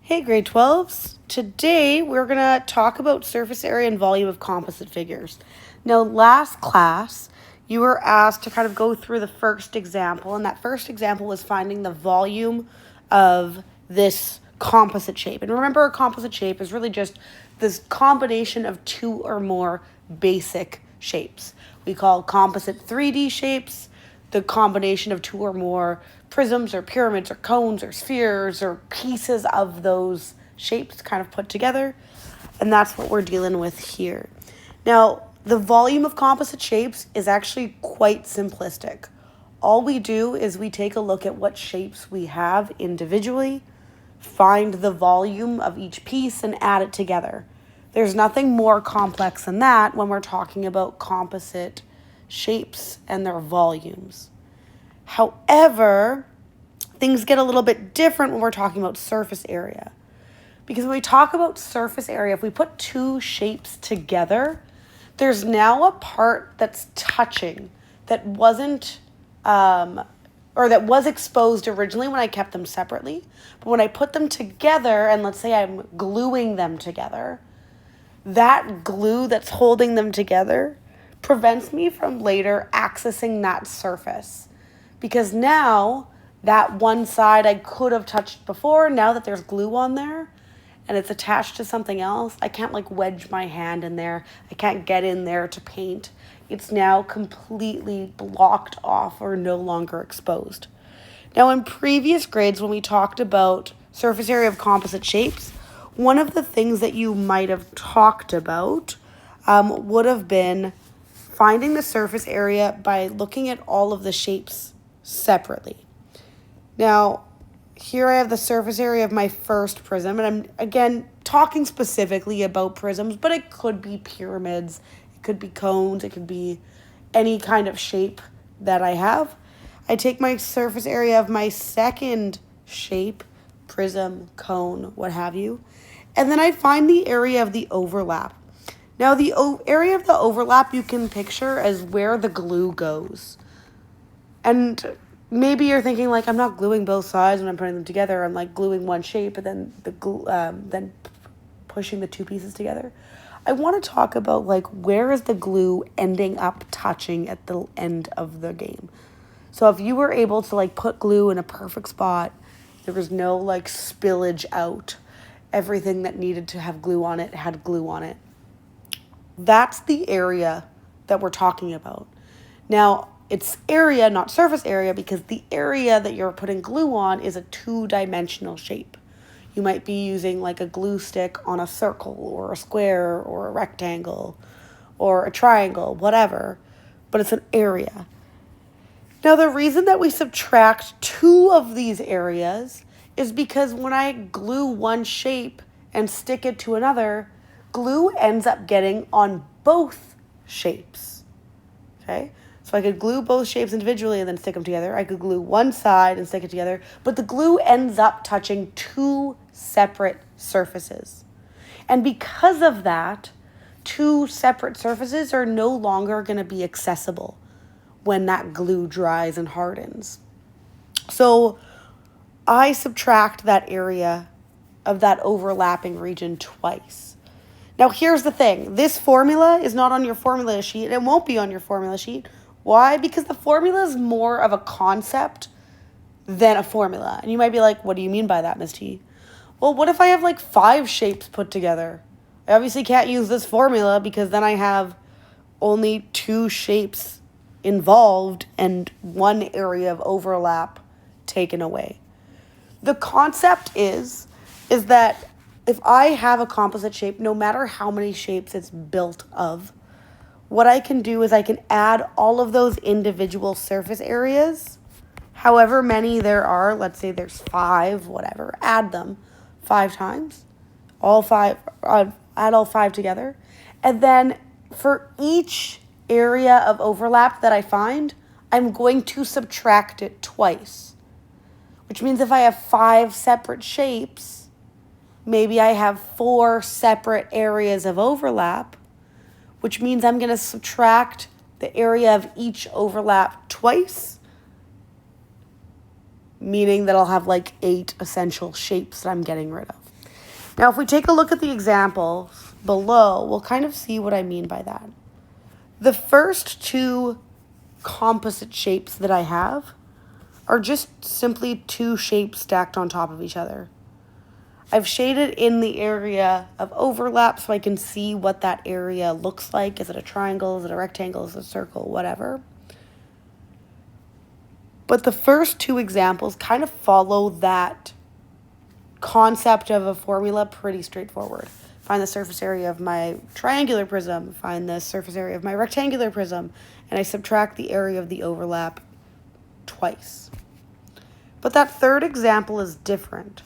Hey grade 12s, today we're going to talk about surface area and volume of composite figures. Now last class you were asked to kind of go through the first example, and that first example was finding the volume of this composite shape. And remember, a composite shape is really just this combination of two or more basic shapes. We call composite 3D shapes the combination of two or more prisms or pyramids or cones or spheres or pieces of those shapes kind of put together. And that's what we're dealing with here. Now, the volume of composite shapes is actually quite simplistic. All we do is we take a look at what shapes we have individually, find the volume of each piece, and add it together. There's nothing more complex than that when we're talking about composite shapes and their volumes. However, things get a little bit different when we're talking about surface area. Because when we talk about surface area, if we put two shapes together, there's now a part that's touching that wasn't, or that was exposed originally when I kept them separately. But when I put them together, and let's say I'm gluing them together, that glue that's holding them together prevents me from later accessing that surface. Because now that one side I could have touched before, now that there's glue on there and it's attached to something else, I can't like wedge my hand in there. I can't get in there to paint. It's now completely blocked off or no longer exposed. Now in previous grades, when we talked about surface area of composite shapes, one of the things that you might have talked about would have been finding the surface area by looking at all of the shapes separately. Now, here I have the surface area of my first prism, and I'm, again, talking specifically about prisms, but it could be pyramids, it could be cones, it could be any kind of shape that I have. I take my surface area of my second shape, prism, cone, what have you, and then I find the area of the overlap. Now, the area of the overlap you can picture as where the glue goes. And maybe you're thinking, like, I'm not gluing both sides when I'm putting them together. I'm, like, gluing one shape and then then pushing the two pieces together. I want to talk about, like, where is the glue ending up touching at the end of the game. So if you were able to, like, put glue in a perfect spot, there was no, like, spillage out. Everything that needed to have glue on it had glue on it. That's the area that we're talking about. Now, it's area, not surface area, because the area that you're putting glue on is a two-dimensional shape. You might be using like a glue stick on a circle or a square or a rectangle or a triangle, whatever, but it's an area. Now, the reason that we subtract two of these areas is because when I glue one shape and stick it to another, glue ends up getting on both shapes, okay? So I could glue both shapes individually and then stick them together. I could glue one side and stick it together, but the glue ends up touching two separate surfaces. And because of that, two separate surfaces are no longer going to be accessible when that glue dries and hardens. So I subtract that area of that overlapping region twice. Now, here's the thing. This formula is not on your formula sheet. It won't be on your formula sheet. Why? Because the formula is more of a concept than a formula. And you might be like, what do you mean by that, Ms. T? Well, what if I have like 5 shapes put together? I obviously can't use this formula because then I have only 2 shapes involved and one area of overlap taken away. The concept is that if I have a composite shape, no matter how many shapes it's built of, what I can do is I can add all of those individual surface areas, however many there are, let's say there's 5, whatever, add them 5 times, add all 5 together, and then for each area of overlap that I find, I'm going to subtract it twice, which means if I have 5 separate shapes, maybe I have 4 separate areas of overlap, which means I'm going to subtract the area of each overlap twice, meaning that I'll have like 8 essential shapes that I'm getting rid of. Now, if we take a look at the examples below, we'll kind of see what I mean by that. The first two composite shapes that I have are just simply two shapes stacked on top of each other. I've shaded in the area of overlap so I can see what that area looks like. Is it a triangle? Is it a rectangle? Is it a circle? Whatever. But the first two examples kind of follow that concept of a formula pretty straightforward. Find the surface area of my triangular prism, find the surface area of my rectangular prism, and I subtract the area of the overlap twice. But that third example is different.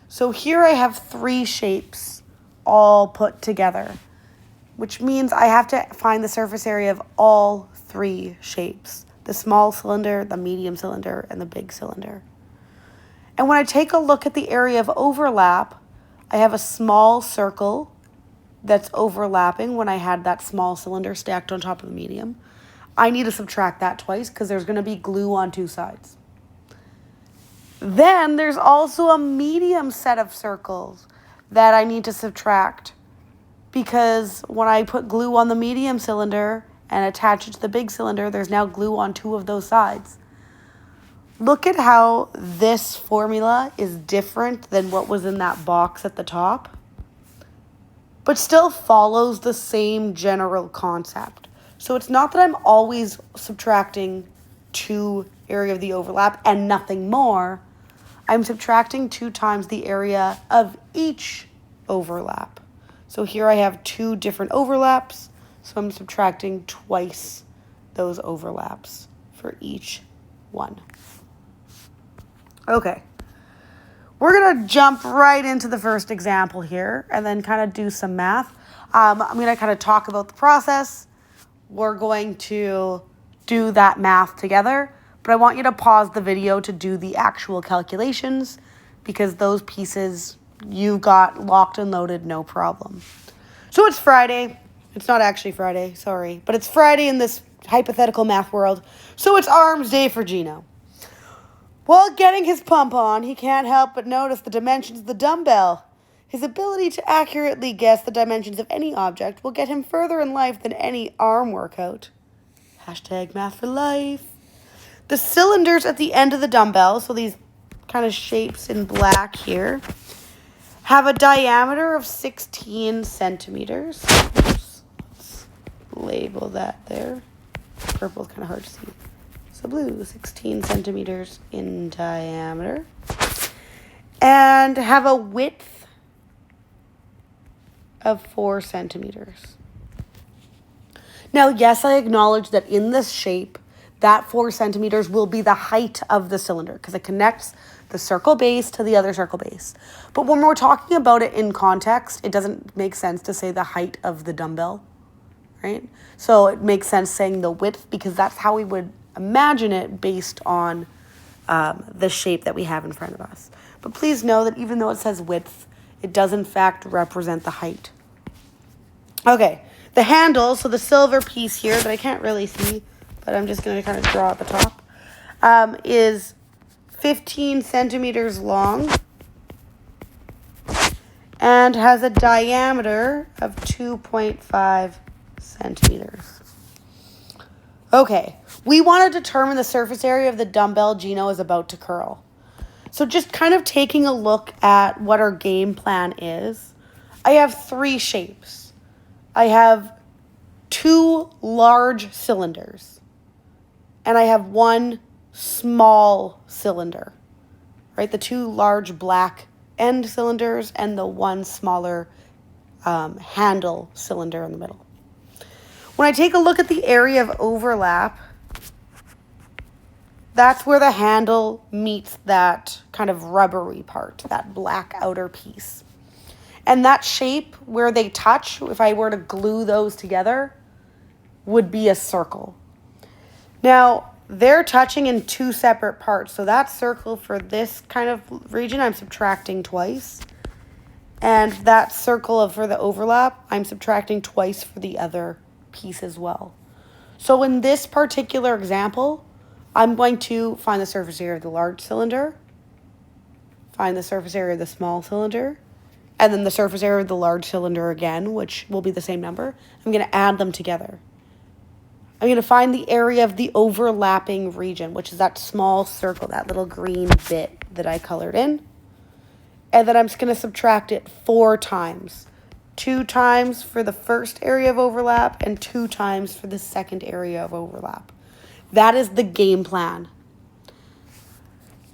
So here I have three shapes all put together, which means I have to find the surface area of all three shapes: the small cylinder, the medium cylinder, and the big cylinder. And when I take a look at the area of overlap, I have a small circle that's overlapping when I had that small cylinder stacked on top of the medium. I need to subtract that twice because there's going to be glue on two sides. Then there's also a medium set of circles that I need to subtract because when I put glue on the medium cylinder and attach it to the big cylinder, there's now glue on two of those sides. Look at how this formula is different than what was in that box at the top, but still follows the same general concept. So it's not that I'm always subtracting two area of the overlap and nothing more. I'm subtracting 2 times the area of each overlap. So here I have 2 different overlaps, so I'm subtracting twice those overlaps for each one. Okay, we're going to jump right into the first example here and then kind of do some math. I'm going to kind of talk about the process. We're going to do that math together, but I want you to pause the video to do the actual calculations because those pieces you got locked and loaded, no problem. So it's Friday. It's not actually Friday, sorry, but it's Friday in this hypothetical math world. So it's arms day for Gino. While getting his pump on, he can't help but notice the dimensions of the dumbbell. His ability to accurately guess the dimensions of any object will get him further in life than any arm workout. Hashtag math for life. The cylinders at the end of the dumbbell, so these kind of shapes in black here, have a diameter of 16 centimeters. Let's label that there. Purple is kind of hard to see. So blue, 16 centimeters in diameter. And have a width of 4 centimeters. Now, yes, I acknowledge that in this shape, that 4 centimeters will be the height of the cylinder because it connects the circle base to the other circle base. But when we're talking about it in context, it doesn't make sense to say the height of the dumbbell, right? So it makes sense saying the width because that's how we would imagine it based on the shape that we have in front of us. But please know that even though it says width, it does in fact represent the height. Okay, the handle, so the silver piece here that I can't really see, but I'm just going to kind of draw at the top, is 15 centimeters long and has a diameter of 2.5 centimeters. Okay, we want to determine the surface area of the dumbbell Gino is about to curl. So just kind of taking a look at what our game plan is, I have 3 shapes. I have 2 large cylinders, and I have 1 small cylinder, right? The 2 large black end cylinders and the 1 smaller handle cylinder in the middle. When I take a look at the area of overlap, that's where the handle meets that kind of rubbery part, that black outer piece. And that shape where they touch, if I were to glue those together, would be a circle. Now, they're touching in 2 separate parts. So that circle for this kind of region, I'm subtracting twice. And that circle for the overlap, I'm subtracting twice for the other piece as well. So in this particular example, I'm going to find the surface area of the large cylinder, find the surface area of the small cylinder, and then the surface area of the large cylinder again, which will be the same number. I'm going to add them together. I'm going to find the area of the overlapping region, which is that small circle, that little green bit that I colored in. And then I'm just going to subtract it 4 times. 2 times for the first area of overlap and 2 times for the second area of overlap. That is the game plan.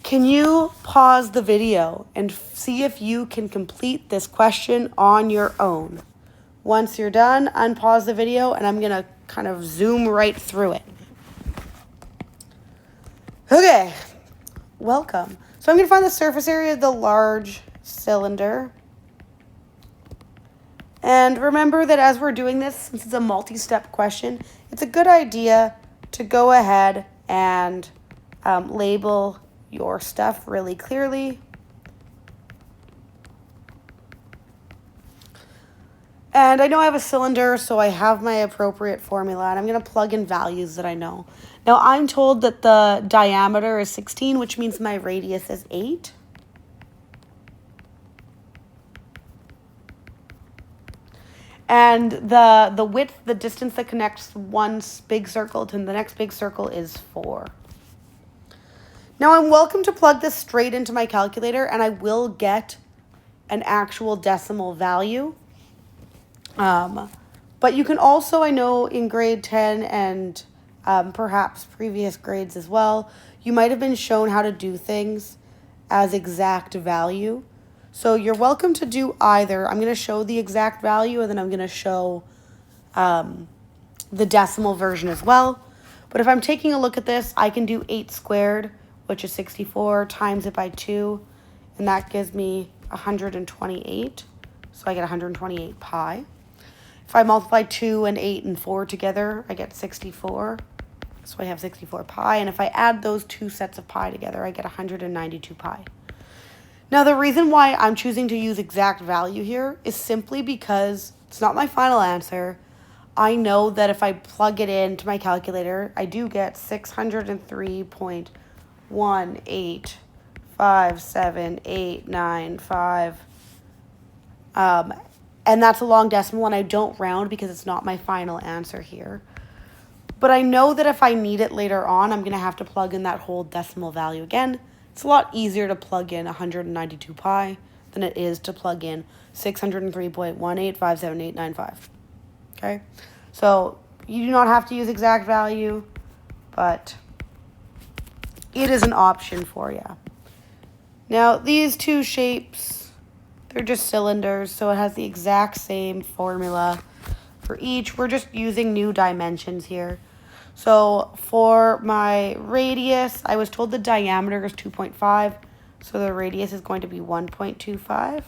Can you pause the video and see if you can complete this question on your own? Once you're done, unpause the video and I'm going to kind of zoom right through it. Okay, welcome. So I'm going to find the surface area of the large cylinder. And remember that as we're doing this, since it's a multi-step question, it's a good idea to go ahead and label your stuff really clearly. And I know I have a cylinder, so I have my appropriate formula, and I'm going to plug in values that I know. Now, I'm told that the diameter is 16, which means my radius is 8. And the width, the distance that connects one big circle to the next big circle is 4. Now, I'm welcome to plug this straight into my calculator, and I will get an actual decimal value. But you can also, I know in grade 10 and perhaps previous grades as well, you might have been shown how to do things as exact value. So you're welcome to do either. I'm going to show the exact value and then I'm going to show the decimal version as well. But if I'm taking a look at this, I can do 8 squared, which is 64, times it by 2, and that gives me 128. So I get 128 pi. If I multiply 2 and 8 and 4 together, I get 64. So I have 64 pi. And if I add those 2 sets of pi together, I get 192 pi. Now, the reason why I'm choosing to use exact value here is simply because it's not my final answer. I know that if I plug it into my calculator, I do get 603.1857895. And that's a long decimal, and I don't round because it's not my final answer here. But I know that if I need it later on, I'm going to have to plug in that whole decimal value again. It's a lot easier to plug in 192 pi than it is to plug in 603.1857895. Okay? So you do not have to use exact value, but it is an option for you. Now, these 2 shapes, they're just cylinders, so it has the exact same formula for each. We're just using new dimensions here. So for my radius, I was told the diameter is 2.5, so the radius is going to be 1.25.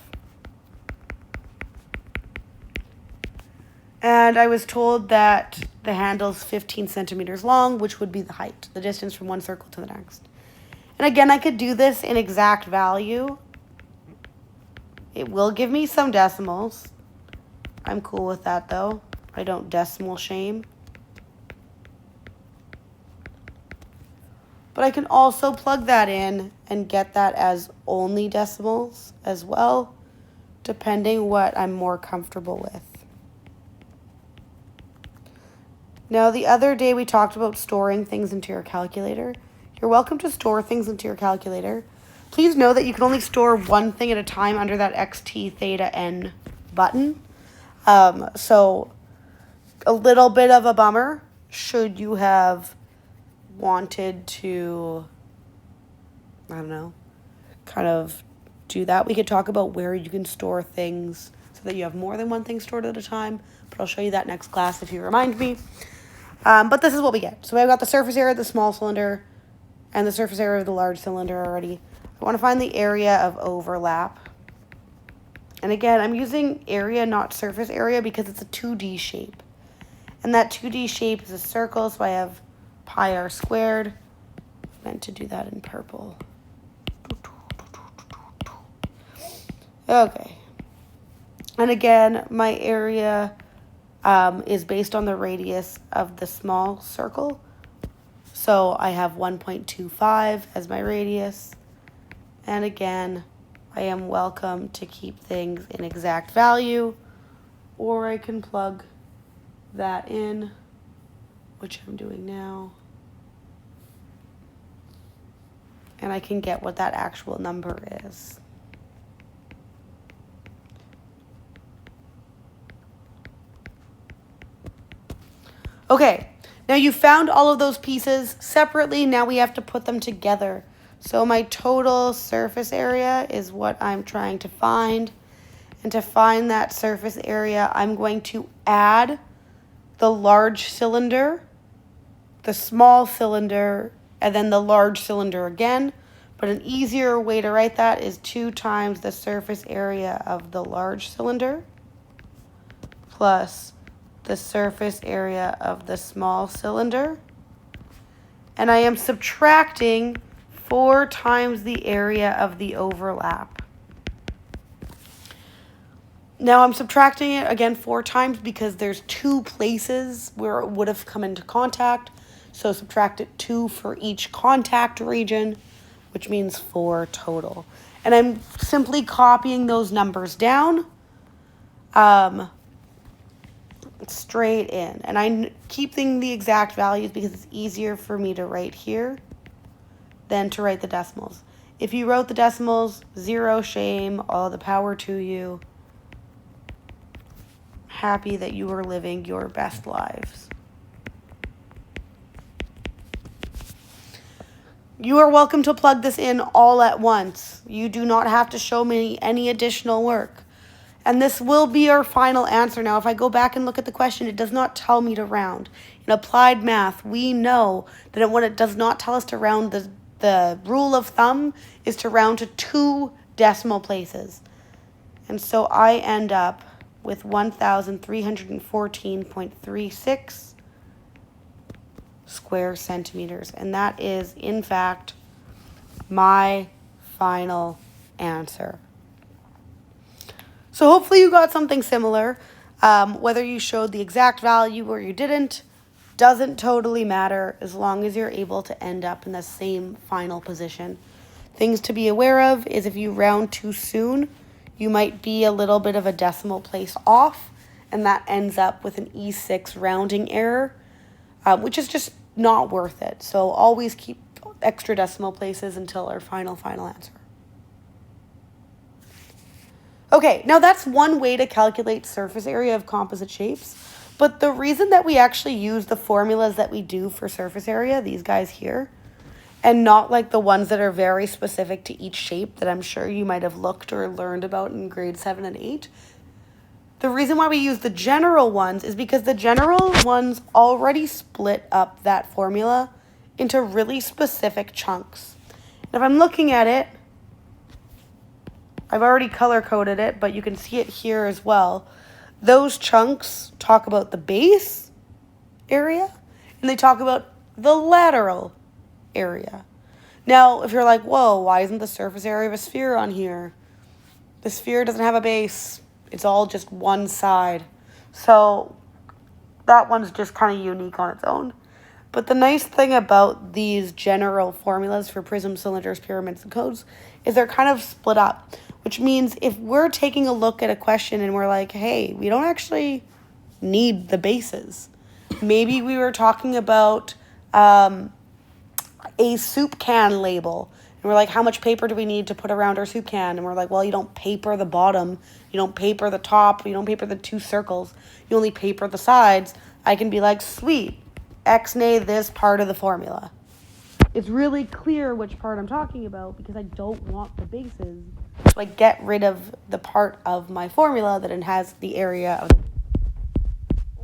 And I was told that the handle is 15 centimeters long, which would be the height, the distance from one circle to the next. And again, I could do this in exact value. It will give me some decimals. I'm cool with that, though. I don't decimal shame. But I can also plug that in and get that as only decimals as well, depending what I'm more comfortable with. Now, the other day we talked about storing things into your calculator. You're welcome to store things into your calculator. Please know that you can only store one thing at a time under that XT theta N button. So a little bit of a bummer should you have wanted to, I don't know, kind of do that. We could talk about where you can store things so that you have more than one thing stored at a time, but I'll show you that next class if you remind me. But this is what we get. So I've got the surface area of the small cylinder and the surface area of the large cylinder already. I want to find the area of overlap. And again, I'm using area, not surface area, because it's a 2D shape. And that 2D shape is a circle, so I have pi r squared. I meant to do that in purple. Okay. And again, my area is based on the radius of the small circle. So I have 1.25 as my radius. And again, I am welcome to keep things in exact value, or I can plug that in, which I'm doing now, and I can get what that actual number is. Okay, now you found all of those pieces separately. Now we have to put them together. So my total surface area is what I'm trying to find. And to find that surface area, I'm going to add the large cylinder, the small cylinder, and then the large cylinder again. But an easier way to write that is 2 times the surface area of the large cylinder plus the surface area of the small cylinder. And I am subtracting 4 times the area of the overlap. Now I'm subtracting it again 4 times because there's 2 places where it would have come into contact. So subtract it 2 for each contact region, which means 4 total. And I'm simply copying those numbers down straight in. And I'm keeping the exact values because it's easier for me to write here than to write the decimals. If you wrote the decimals, zero shame, all the power to you. Happy that you are living your best lives. You are welcome to plug this in all at once. You do not have to show me any additional work. And this will be our final answer. Now, if I go back and look at the question, it does not tell me to round. In applied math, we know that when it does not tell us to round, the rule of thumb is to round to 2 decimal places. And so I end up with 1,314.36 square centimeters. And that is, in fact, my final answer. So hopefully you got something similar. Whether you showed the exact value or you didn't, doesn't totally matter as long as you're able to end up in the same final position. Things to be aware of is if you round too soon, you might be a little bit of a decimal place off, and that ends up with an E6 rounding error, which is just not worth it. So always keep extra decimal places until our final answer. Okay, now that's one way to calculate surface area of composite shapes, but the reason that we actually use the formulas that we do for surface area, these guys here, and not like the ones that are very specific to each shape that I'm sure you might have looked or learned about in grade 7 and 8. The reason why we use the general ones is because the general ones already split up that formula into really specific chunks. And if I'm looking at it, I've already color-coded it, but you can see it here as well. Those chunks talk about the base area, and they talk about the lateral area. Now, if you're like, whoa, why isn't the surface area of a sphere on here? The sphere doesn't have a base. It's all just one side. So that one's just kind of unique on its own. But the nice thing about these general formulas for prisms, cylinders, pyramids, and cones is they're kind of split up, which means if we're taking a look at a question and we're like, hey, we don't actually need the bases. Maybe we were talking about a soup can label. And we're like, how much paper do we need to put around our soup can? And we're like, well, you don't paper the bottom. You don't paper the top. You don't paper the 2 circles. You only paper the sides. I can be like, sweet, X-nay this part of the formula. It's really clear which part I'm talking about because I don't want the bases. So I get rid of the part of my formula that it has the area of.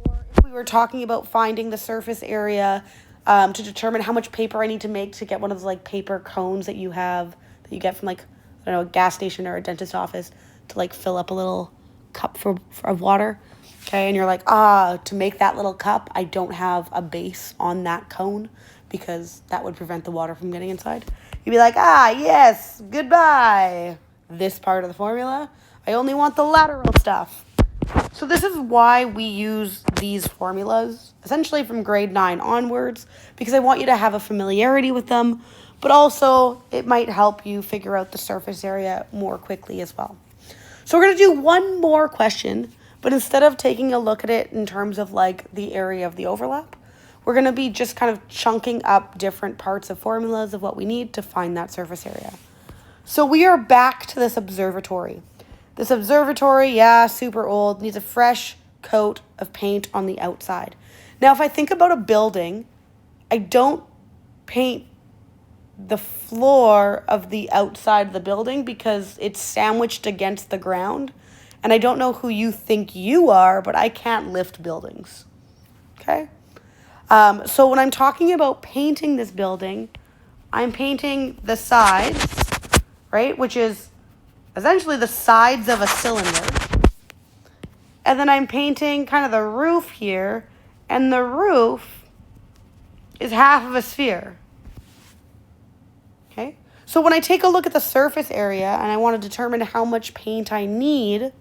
Or if we were talking about finding the surface area to determine how much paper I need to make to get one of those like paper cones that you have, that you get from like, I don't know, a gas station or a dentist office to like fill up a little cup of water. Okay, and you're like, to make that little cup, I don't have a base on that cone because that would prevent the water from getting inside. You'd be like, yes, goodbye. This part of the formula, I only want the lateral stuff. So this is why we use these formulas, essentially from grade 9 onwards, because I want you to have a familiarity with them, but also it might help you figure out the surface area more quickly as well. So we're going to do one more question, but instead of taking a look at it in terms of like the area of the overlap, we're going to be just kind of chunking up different parts of formulas of what we need to find that surface area. So we are back to this observatory. This observatory, yeah, super old, needs a fresh coat of paint on the outside. Now, if I think about a building, I don't paint the floor of the outside of the building because it's sandwiched against the ground. And I don't know who you think you are, but I can't lift buildings. Okay? So when I'm talking about painting this building, I'm painting the sides, right? Which is essentially the sides of a cylinder. And then I'm painting kind of the roof here, and the roof is half of a sphere. Okay? So when I take a look at the surface area and I want to determine how much paint I need,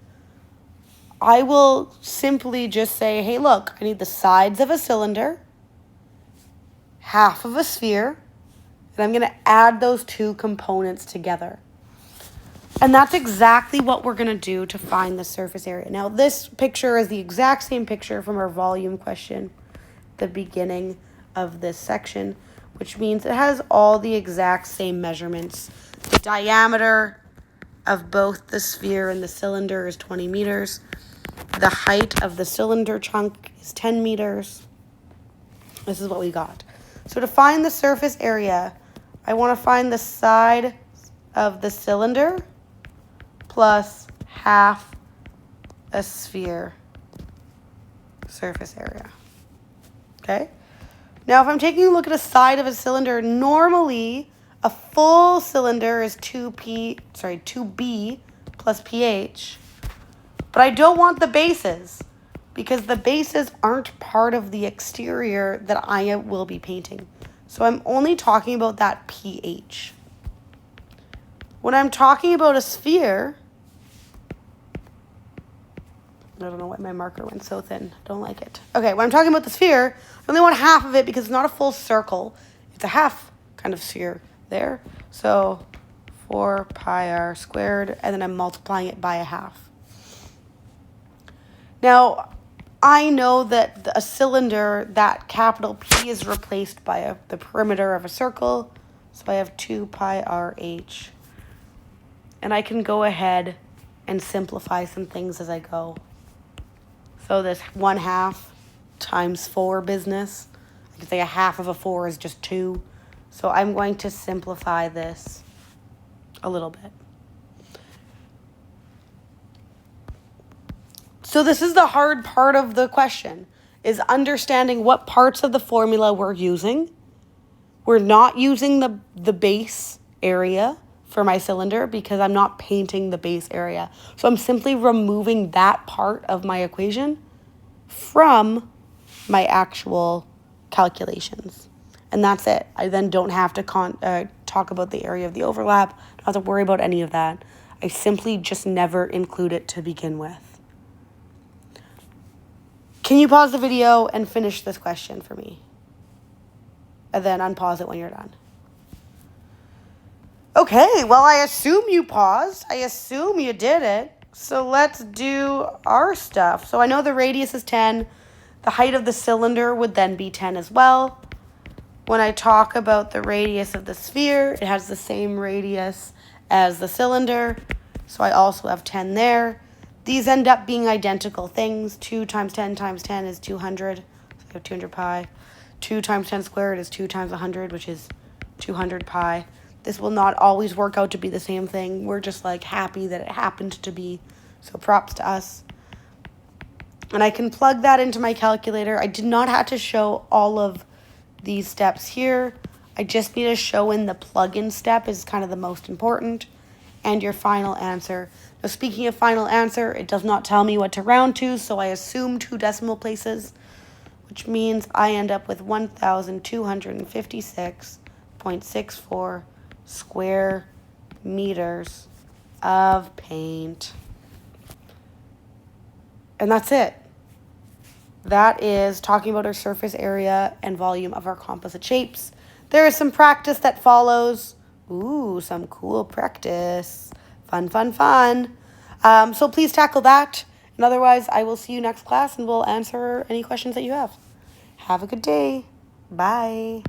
I will simply just say, hey, look, I need the sides of a cylinder, half of a sphere, and I'm going to add those two components together. And that's exactly what we're going to do to find the surface area. Now, this picture is the exact same picture from our volume question, the beginning of this section, which means it has all the exact same measurements. The diameter of both the sphere and the cylinder is 20 meters. The height of the cylinder chunk is 10 meters. This is what we got. So to find the surface area, I want to find the side of the cylinder plus half a sphere surface area. Okay? Now, if I'm taking a look at a side of a cylinder, normally a full cylinder is 2B plus pH. But I don't want the bases because the bases aren't part of the exterior that I will be painting. So I'm only talking about that pH. When I'm talking about a sphere, I don't know why my marker went so thin. I don't like it. Okay, when I'm talking about the sphere, I only want half of it because it's not a full circle. It's a half kind of sphere there. So 4 pi r squared, and then I'm multiplying it by a half. Now, I know that a cylinder, that capital P is replaced by the perimeter of a circle. So I have 2 pi RH. And I can go ahead and simplify some things as I go. So this 1/2 times 4 business. I can say a half of a 4 is just 2. So I'm going to simplify this a little bit. So this is the hard part of the question, is understanding what parts of the formula we're using. We're not using the base area for my cylinder because I'm not painting the base area. So I'm simply removing that part of my equation from my actual calculations. And that's it. I then don't have to talk about the area of the overlap. I don't have to worry about any of that. I simply just never include it to begin with. Can you pause the video and finish this question for me? And then unpause it when you're done. Okay, well, I assume you paused. I assume you did it. So let's do our stuff. So I know the radius is 10. The height of the cylinder would then be 10 as well. When I talk about the radius of the sphere, it has the same radius as the cylinder. So I also have 10 there. These end up being identical things. 2 times 10 times 10 is 200. So I have 200 pi. 2 times 10 squared is 2 times 100, which is 200 pi. This will not always work out to be the same thing. We're just like happy that it happened to be. So props to us. And I can plug that into my calculator. I did not have to show all of these steps here. I just need to show in the plug-in step is kind of the most important. And your final answer. Now, speaking of final answer, it does not tell me what to round to, so I assume 2 decimal places, which means I end up with 1,256.64 square meters of paint. And that's it. That is talking about our surface area and volume of our composite shapes. There is some practice that follows. Ooh, some cool practice. Fun, fun, fun. So please tackle that. And otherwise, I will see you next class and we'll answer any questions that you have. Have a good day. Bye.